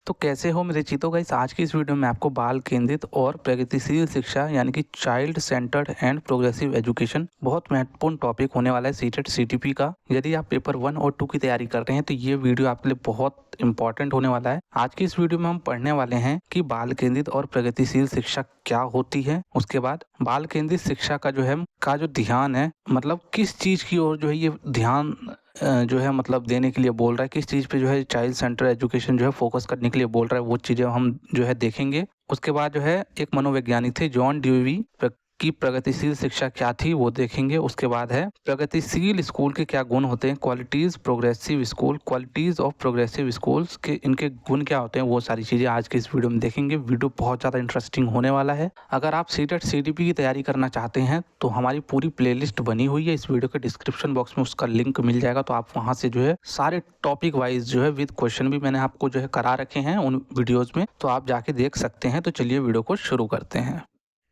तो कैसे हो मेरे चीतों गाइस। आज की इस वीडियो में आपको बाल केंद्रित और प्रगतिशील शिक्षा यानी कि child centred and progressive education बहुत महत्वपूर्ण टॉपिक होने वाला है सीटेट सीटीपी का। यदि आप पेपर 1 और 2 की तैयारी कर रहे हैं तो ये वीडियो आपके लिए बहुत इंपॉर्टेंट होने वाला है। आज की इस वीडियो में हम पढ़ने वाले हैं कि बाल केंद्रित और प्रगतिशील शिक्षा क्या होती है। उसके बाद बाल केंद्रित शिक्षा का जो ध्यान है, मतलब किस चीज की ओर जो है ये ध्यान जो है मतलब देने के लिए बोल रहा है, किस चीज़ पे जो है चाइल्ड सेंटर एजुकेशन जो है फोकस करने के लिए बोल रहा है, वो चीज़ें हम जो है देखेंगे। उसके बाद जो है एक मनोवैज्ञानिक थे जॉन ड्यूवी की प्रगतिशील शिक्षा क्या थी वो देखेंगे। उसके बाद है प्रगतिशील स्कूल के क्या गुण होते हैं, क्वालिटीज ऑफ प्रोग्रेसिव स्कूल्स के इनके गुण क्या होते हैं, वो सारी चीज़ें आज के इस वीडियो में देखेंगे। वीडियो बहुत ज़्यादा इंटरेस्टिंग होने वाला है। अगर आप सीटेट सीटीपी की तैयारी करना चाहते हैं तो हमारी पूरी प्लेलिस्ट बनी हुई है, इस वीडियो के डिस्क्रिप्शन बॉक्स में उसका लिंक मिल जाएगा। तो आप वहाँ से जो है सारे टॉपिक वाइज जो है विद क्वेश्चन भी मैंने आपको जो है करा रखे हैं उन वीडियोज़ में, तो आप जाके देख सकते हैं। तो चलिए वीडियो को शुरू करते हैं।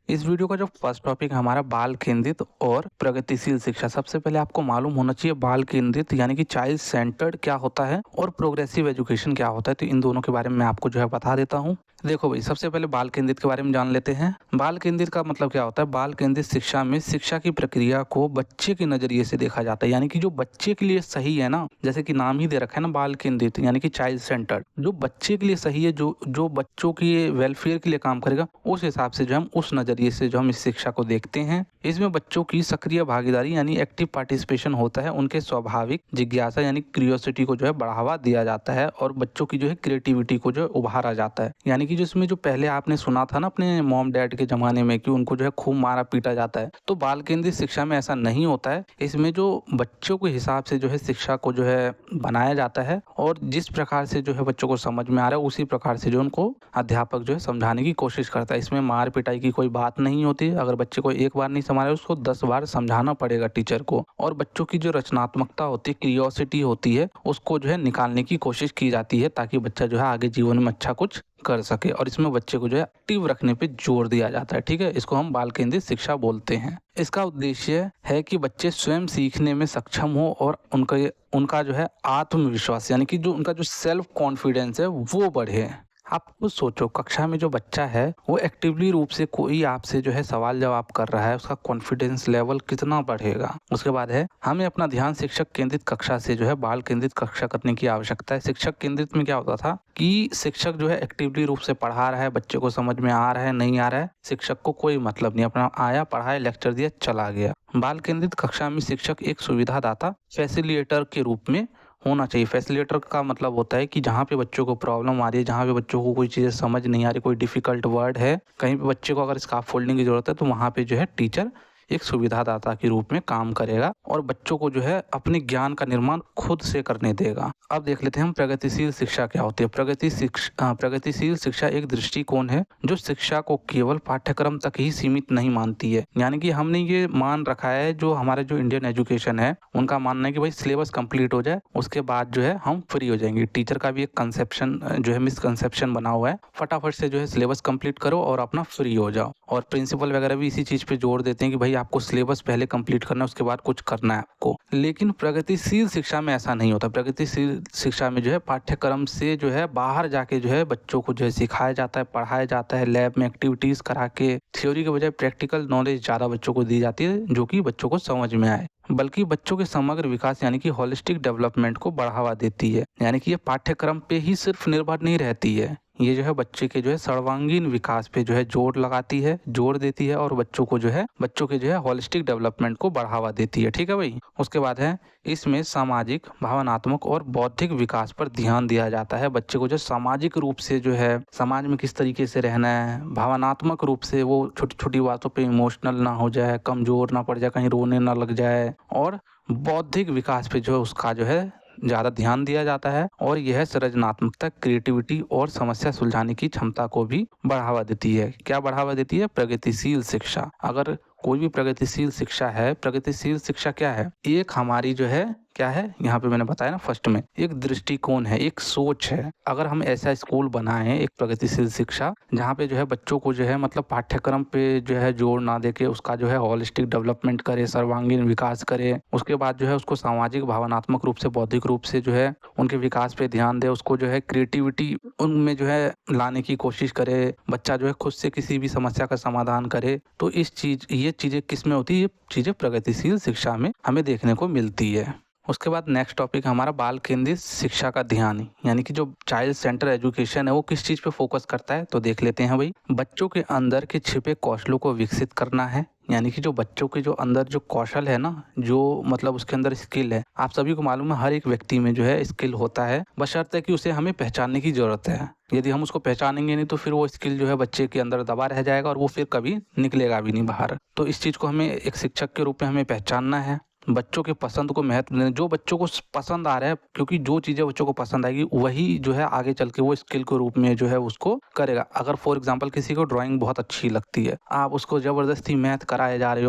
इस वीडियो का जो फर्स्ट टॉपिक है हमारा बाल केंद्रित और प्रगतिशील शिक्षा। सबसे पहले आपको मालूम होना चाहिए बाल केंद्रित यानी कि चाइल्ड सेंटर्ड क्या होता है और प्रोग्रेसिव एजुकेशन क्या होता है। तो इन दोनों के बारे में मैं आपको जो है बता देता हूँ। देखो भाई, सबसे पहले बाल केंद्रित के बारे में जान लेते हैं। बाल केंद्रित का मतलब क्या होता है। बाल केंद्रित शिक्षा में शिक्षा की प्रक्रिया को बच्चे के नजरिए से देखा जाता है, यानी कि जो बच्चे के लिए सही है ना, जैसे कि नाम ही दे रखा है ना बाल केंद्रित यानी कि चाइल्ड सेंटर्ड, जो बच्चे के लिए सही है, जो बच्चों की वेलफेयर के लिए काम करेगा, उस हिसाब से जो हम उस नजरिए से जो हम इस शिक्षा को देखते हैं। इसमें बच्चों की सक्रिय भागीदारी यानी एक्टिव पार्टिसिपेशन होता है, उनके स्वाभाविक जिज्ञासा यानी क्यूरियोसिटी को जो है बढ़ावा दिया जाता है और बच्चों की जो है क्रिएटिविटी को जो है उभारा जाता है। यानी कि जिसमें जो पहले आपने सुना था ना अपने मॉम डैड के जमाने में कि उनको जो है खूब मारा पीटा जाता है, तो बाल केंद्रित शिक्षा में ऐसा नहीं होता है। इसमें जो बच्चों के हिसाब से जो है शिक्षा को जो है बनाया जाता है और जिस प्रकार से जो है बच्चों को समझ में आ रहा है उसी प्रकार से जो उनको अध्यापक जो है समझाने की कोशिश करता है। इसमें मार पिटाई की कोई बात नहीं होती। अगर बच्चे को एक बार नहीं समझ रहा उसको 10 बार समझाना पड़ेगा टीचर को। और बच्चों की जो रचनात्मकता होती है, क्यूरियोसिटी होती है, उसको जो है निकालने की कोशिश की जाती है ताकि बच्चा जो है आगे जीवन में अच्छा कुछ कर सके। और इसमें बच्चे को जो है एक्टिव रखने पे जोर दिया जाता है। ठीक है, इसको हम बाल केंद्रित शिक्षा बोलते हैं। इसका उद्देश्य है कि बच्चे स्वयं सीखने में सक्षम हो और उनका जो है आत्मविश्वास यानी कि जो उनका जो सेल्फ कॉन्फिडेंस है वो बढ़े। आप खुद सोचो, कक्षा में जो बच्चा है वो एक्टिवली रूप से कोई आपसे जो है सवाल जवाब कर रहा है, उसका कॉन्फिडेंस लेवल कितना बढ़ेगा। उसके बाद है हमें अपना ध्यान शिक्षक केंद्रित कक्षा से जो है बाल केंद्रित कक्षा करने की आवश्यकता है। शिक्षक केंद्रित में क्या होता था कि शिक्षक जो है एक्टिवली रूप से पढ़ा रहा है, बच्चे को समझ में आ रहा है नहीं आ रहा है, शिक्षक को कोई मतलब नहीं, अपना आया पढ़ाया लेक्चर दिया चला गया। बाल केंद्रित कक्षा में शिक्षक एक सुविधादाता फैसिलिटेटर के रूप में होना चाहिए। फैसिलिटेटर का मतलब होता है कि जहाँ पे बच्चों को प्रॉब्लम आ रही है, जहाँ पे बच्चों को कोई चीज़ें समझ नहीं आ रही, कोई डिफिकल्ट वर्ड है, कहीं पे बच्चे को अगर स्कार्फ फोल्डिंग की जरूरत है तो वहाँ पे जो है टीचर एक सुविधादाता के रूप में काम करेगा और बच्चों को जो है अपने ज्ञान का निर्माण खुद से करने देगा। अब देख लेते हैं हम प्रगतिशील शिक्षा क्या होती है। प्रगतिशील शिक्षा एक दृष्टिकोण है जो शिक्षा को केवल पाठ्यक्रम तक ही सीमित नहीं मानती है। यानी कि हमने ये मान रखा है, जो हमारे जो इंडियन एजुकेशन है उनका मानना है कि भाई सिलेबस कंप्लीट हो जाए उसके बाद जो है हम फ्री हो जाएंगे। टीचर का भी एक कंसेप्शन जो है मिसकंसेप्शन बना हुआ है, फटाफट से जो है सिलेबस कंप्लीट करो और अपना फ्री हो जाओ। और प्रिंसिपल वगैरह भी इसी चीज पे जोर देते हैं कि भाई आपको सिलेबस पहले कंप्लीट करना है उसके बाद कुछ करना है आपको। लेकिन प्रगतिशील शिक्षा में ऐसा नहीं होता। प्रगतिशील शिक्षा में जो है पाठ्यक्रम से जो है बाहर जाके जो है बच्चों को जो है सिखाया जाता है, पढ़ाया जाता है, लैब में एक्टिविटीज करा के थ्योरी के बजाय प्रैक्टिकल नॉलेज ज्यादा बच्चों को दी जाती है जो कि बच्चों को समझ में आए, बल्कि बच्चों के समग्र विकास यानी कि होलिस्टिक डेवलपमेंट को बढ़ावा देती है। यानी कि ये पाठ्यक्रम पे ही सिर्फ निर्भर नहीं रहती है, ये जो है बच्चे के जो है सर्वांगीण विकास पे जो है जोर देती है और बच्चों के जो है होलिस्टिक डेवलपमेंट को बढ़ावा देती है। ठीक है भाई। उसके बाद है इसमें सामाजिक, भावनात्मक और बौद्धिक विकास पर ध्यान दिया जाता है। बच्चे को जो सामाजिक रूप से जो है समाज में किस तरीके से रहना है, भावनात्मक रूप से वो छोटी छोटी बातों पे इमोशनल ना हो जाए, कमजोर ना पड़ जाए, कहीं रोने ना लग जाए, और बौद्धिक विकास पे जो है उसका जो है ज़्यादा ध्यान दिया जाता है। और यह सृजनात्मकता, क्रिएटिविटी और समस्या सुलझाने की क्षमता को भी बढ़ावा देती है। क्या बढ़ावा देती है? प्रगतिशील शिक्षा। अगर कोई भी प्रगतिशील शिक्षा है। प्रगतिशील शिक्षा क्या है? एक हमारी जो है क्या है, यहाँ पे मैंने बताया ना फर्स्ट में, एक दृष्टिकोण है, एक सोच है। अगर हम ऐसा स्कूल बनाएं, एक प्रगतिशील शिक्षा, जहाँ पे जो है बच्चों को जो है मतलब पाठ्यक्रम पे जो है जोर ना देके उसका जो है होलिस्टिक डेवलपमेंट करे, सर्वांगीण विकास करे, उसके बाद जो है उसको सामाजिक, भावनात्मक रूप से, बौद्धिक रूप से जो है उनके विकास पे ध्यान दे, उसको जो है क्रिएटिविटी उनमें जो है लाने की कोशिश करे, बच्चा जो है खुद से किसी भी समस्या का समाधान करे। तो ये चीज़ें किस में होती है? ये चीज़ें प्रगतिशील शिक्षा में हमें देखने को मिलती है। उसके बाद नेक्स्ट टॉपिक हमारा बाल केंद्रित शिक्षा का ध्यान, यानी कि जो चाइल्ड सेंटर एजुकेशन है वो किस चीज़ पे फोकस करता है, तो देख लेते हैं भाई। बच्चों के अंदर के छिपे कौशलों को विकसित करना है, यानी कि जो बच्चों के जो अंदर जो कौशल है ना, जो मतलब उसके अंदर स्किल है, आप सभी को मालूम है हर एक व्यक्ति में जो है स्किल होता है, बशर्ते कि उसे हमें पहचानने की जरूरत है। यदि हम उसको पहचानेंगे नहीं तो फिर वो स्किल जो है बच्चे के अंदर दबा रह जाएगा और वो फिर कभी निकलेगा भी नहीं बाहर। तो इस चीज़ को हमें एक शिक्षक के रूप में हमें पहचानना है। बच्चों के पसंद को महत्व देना, जो बच्चों को पसंद आ रहा है, क्योंकि जो चीज़ें बच्चों को पसंद आएगी वही जो है आगे चल के वो स्किल के रूप में जो है उसको करेगा। अगर फॉर एग्जांपल किसी को ड्राइंग बहुत अच्छी लगती है, आप उसको ज़बरदस्ती मैथ कराए जा रहे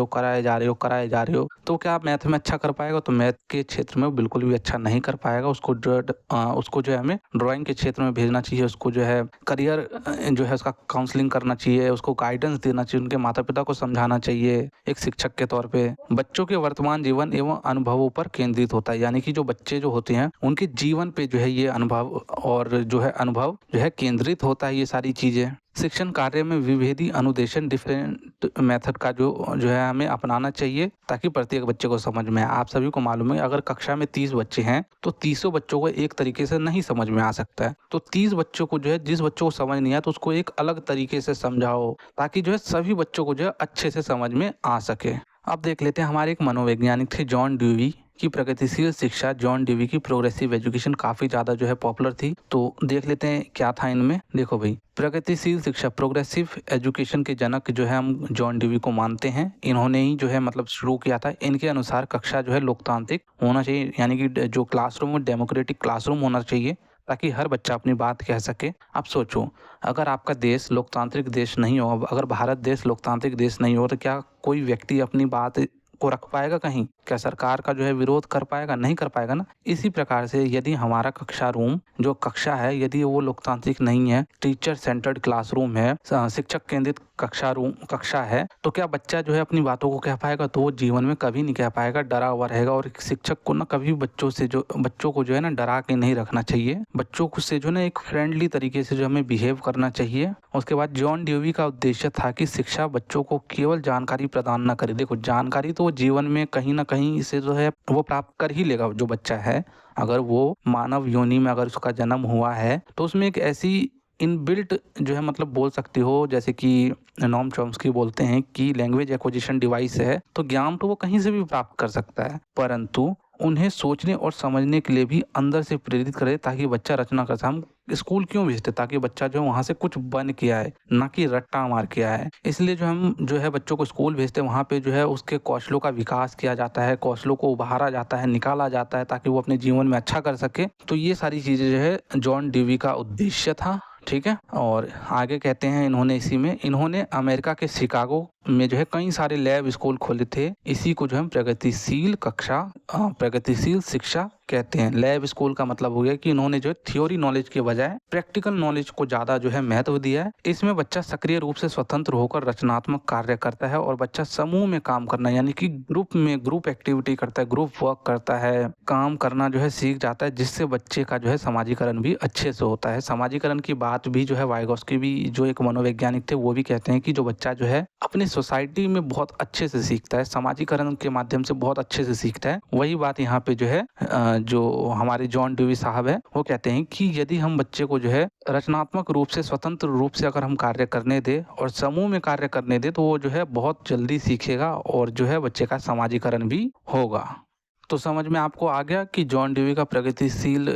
हो, तो क्या मैथ में अच्छा कर पाएगा? तो मैथ के क्षेत्र में बिल्कुल भी अच्छा नहीं कर पाएगा। उसको जो है हमें ड्राइंग के क्षेत्र में भेजना चाहिए, उसको जो है करियर जो है उसका काउंसलिंग करना चाहिए, उसको गाइडेंस देना चाहिए, उनके माता पिता को समझाना चाहिए एक शिक्षक के तौर पे। बच्चों के वर्तमान जीवन एवं अनुभवों पर केंद्रित होता है, यानी कि जो बच्चे जो होते हैं उनके जीवन पे जो है ये अनुभव जो है केंद्रित होता है। ये सारी चीजें शिक्षण कार्य में विभेदी अनुदेशन, डिफरेंट मेथड का जो है हमें अपनाना चाहिए, ताकि प्रत्येक बच्चे को समझ में आए। आप सभी को मालूम है अगर कक्षा में 30 बच्चे हैं तो 30 बच्चों को एक तरीके से नहीं समझ में आ सकता है। तो 30 बच्चों को जो है, जिस बच्चों को समझ नहीं आया तो उसको एक अलग तरीके से समझाओ, ताकि जो है सभी बच्चों को जो है अच्छे से समझ में आ सके। अब देख लेते हैं, हमारे एक मनोवैज्ञानिक थे जॉन ड्यूवी की प्रगतिशील शिक्षा, जॉन ड्यूवी की प्रोग्रेसिव एजुकेशन काफ़ी ज़्यादा जो है पॉपुलर थी। तो देख लेते हैं क्या था इनमें। देखो भाई, प्रगतिशील शिक्षा, प्रोग्रेसिव एजुकेशन के जनक जो है हम जॉन ड्यूवी को मानते हैं। इन्होंने ही जो है मतलब शुरू किया था। इनके अनुसार कक्षा जो है लोकतांत्रिक होना चाहिए, यानी कि जो क्लासरूम है डेमोक्रेटिक क्लासरूम होना चाहिए, ताकि हर बच्चा अपनी बात कह सके। आप सोचो, अगर आपका देश लोकतांत्रिक देश नहीं हो, अगर भारत देश लोकतांत्रिक देश नहीं हो, तो क्या कोई व्यक्ति अपनी बात को रख पाएगा कहीं? क्या सरकार का जो है विरोध कर पाएगा? नहीं कर पाएगा ना। इसी प्रकार से यदि हमारा कक्षा रूम जो कक्षा है, यदि वो लोकतांत्रिक नहीं है, टीचर सेंटर्ड क्लासरूम है, शिक्षक केंद्रित कक्षा है, तो क्या बच्चा जो है अपनी बातों को कह पाएगा? तो वो जीवन में कभी नहीं कह पाएगा, डरा हुआ रहेगा। और शिक्षक को ना कभी बच्चों को जो है ना डरा के नहीं रखना चाहिए। बच्चों को से जो ना एक फ्रेंडली तरीके से जो हमें बिहेव करना चाहिए। उसके बाद जॉन ड्यूवी का उद्देश्य था कि शिक्षा बच्चों को केवल जानकारी प्रदान न करे। देखो, जानकारी तो वो जीवन में कहीं ना कहीं से जो है वो प्राप्त कर ही लेगा। जो बच्चा है, अगर वो मानव योनि में अगर उसका जन्म हुआ है तो उसमें एक ऐसी इनबिल्ट जो है मतलब बोल सकते हो, जैसे कि नॉम चॉम्स्की बोलते हैं कि लैंग्वेज एक्विजिशन डिवाइस है, तो ज्ञान तो वो कहीं से भी प्राप्त कर सकता है, परंतु उन्हें सोचने और समझने के लिए भी अंदर से प्रेरित करे, ताकि बच्चा रचना कर सके। हम स्कूल क्यों भेजते? ताकि बच्चा जो है वहाँ से कुछ बन के आए, ना कि रट्टा मार के आए। इसलिए जो हम जो है बच्चों को स्कूल भेजते हैं, वहाँ पे जो है उसके कौशलों का विकास किया जाता है, कौशलों को उभारा जाता है, निकाला जाता है, ताकि वो अपने जीवन में अच्छा कर सके। तो ये सारी चीज़ें जो है जॉन ड्यूवी का उद्देश्य था। ठीक है, और आगे कहते हैं इन्होंने अमेरिका के शिकागो में जो है कई सारे लैब स्कूल खोले थे। इसी को जो है प्रगतिशील शिक्षा कहते हैं। लैब स्कूल का मतलब हो गया कि इन्होंने जो थ्योरी नॉलेज के बजाय प्रैक्टिकल नॉलेज को ज्यादा जो है महत्व दिया है। इसमें बच्चा सक्रिय रूप से स्वतंत्र होकर रचनात्मक कार्य करता है, और बच्चा समूह में काम करना, यानी कि ग्रुप एक्टिविटी करता है, ग्रुप वर्क करता है, काम करना जो है सीख जाता है, जिससे बच्चे का जो है समाजीकरण भी अच्छे से होता है। समाजीकरण की बात भी जो है वाइगोस्की भी जो एक मनोवैज्ञानिक थे वो भी कहते हैं कि जो बच्चा जो है अपनी सोसाइटी में बहुत अच्छे से सीखता है, समाजीकरण के माध्यम से बहुत अच्छे से सीखता है। वही बात यहाँ पे जो है जो हमारे जॉन ड्यूवी साहब है वो कहते हैं कि यदि हम बच्चे को जो है रचनात्मक रूप से, स्वतंत्र रूप से अगर हम कार्य करने दे और समूह में कार्य करने दे, तो वो जो है बहुत जल्दी सीखेगा और जो है बच्चे का समाजीकरण भी होगा। तो समझ में आपको आ गया कि जॉन ड्यूवी का प्रगतिशील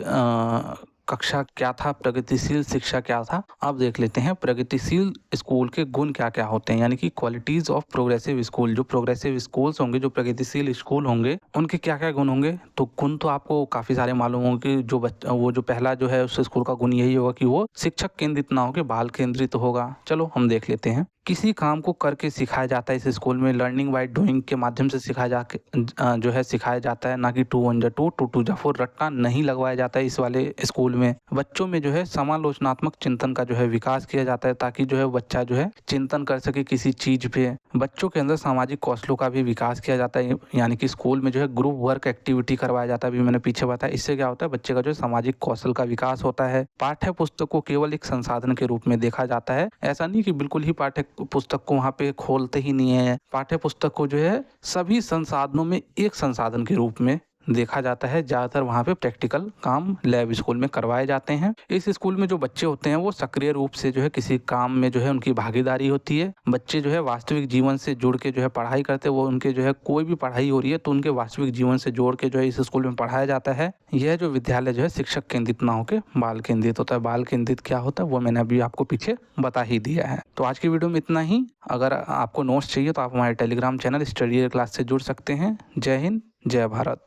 कक्षा क्या था, प्रगतिशील शिक्षा क्या था। अब देख लेते हैं प्रगतिशील स्कूल के गुण क्या क्या होते हैं, यानी कि क्वालिटीज ऑफ प्रोग्रेसिव स्कूल। जो प्रोग्रेसिव स्कूल्स होंगे, जो प्रगतिशील स्कूल होंगे, उनके क्या क्या गुण होंगे। तो गुण तो आपको काफी सारे मालूम होंगे। वो जो पहला जो है उस स्कूल का गुण यही होगा कि वो शिक्षक केंद्रित ना होकर बाल केंद्रित होगा। चलो हम देख लेते हैं। किसी काम को करके सिखाया जाता है इस स्कूल में, लर्निंग बाय डूइंग के माध्यम से सिखाया जाता है, ना कि 2 1 2 2 2 4 रट्टा नहीं लगवाया जाता है इस वाले स्कूल में। बच्चों में जो है समालोचनात्मक चिंतन का जो है विकास किया जाता है, ताकि जो है बच्चा जो है चिंतन कर सके किसी चीज पे। बच्चों के अंदर सामाजिक कौशलों का भी विकास किया जाता है, यानी कि स्कूल में जो है ग्रुप वर्क एक्टिविटी करवाया जाता है। अभी मैंने पीछे बताया, इससे क्या होता है, बच्चे का जो सामाजिक कौशल का विकास होता है। पाठ्य पुस्तक को केवल एक संसाधन के रूप में देखा जाता है। ऐसा नहीं कि बिल्कुल ही पाठ्य पुस्तक को वहाँ पे खोलते ही नहीं है। पाठ्य पुस्तक को जो है सभी संसाधनों में एक संसाधन के रूप में देखा जाता है। ज़्यादातर वहाँ पे प्रैक्टिकल काम लैब स्कूल में करवाए जाते हैं। इस स्कूल में जो बच्चे होते हैं वो सक्रिय रूप से जो है किसी काम में जो है उनकी भागीदारी होती है। बच्चे जो है वास्तविक जीवन से जुड़ के जो है पढ़ाई करते हैं। वो उनके जो है कोई भी पढ़ाई हो रही है तो उनके वास्तविक जीवन से जोड़ के जो है इस स्कूल में पढ़ाया जाता है। यह जो विद्यालय जो है शिक्षक केंद्रित ना होकर बाल केंद्रित होता है। बाल केंद्रित क्या होता है वो मैंने अभी आपको पीछे बता ही दिया है। तो आज की वीडियो में इतना ही। अगर आपको नोट्स चाहिए तो आप हमारे टेलीग्राम चैनल स्टडी क्लास से जुड़ सकते हैं। जय हिंद, जय भारत।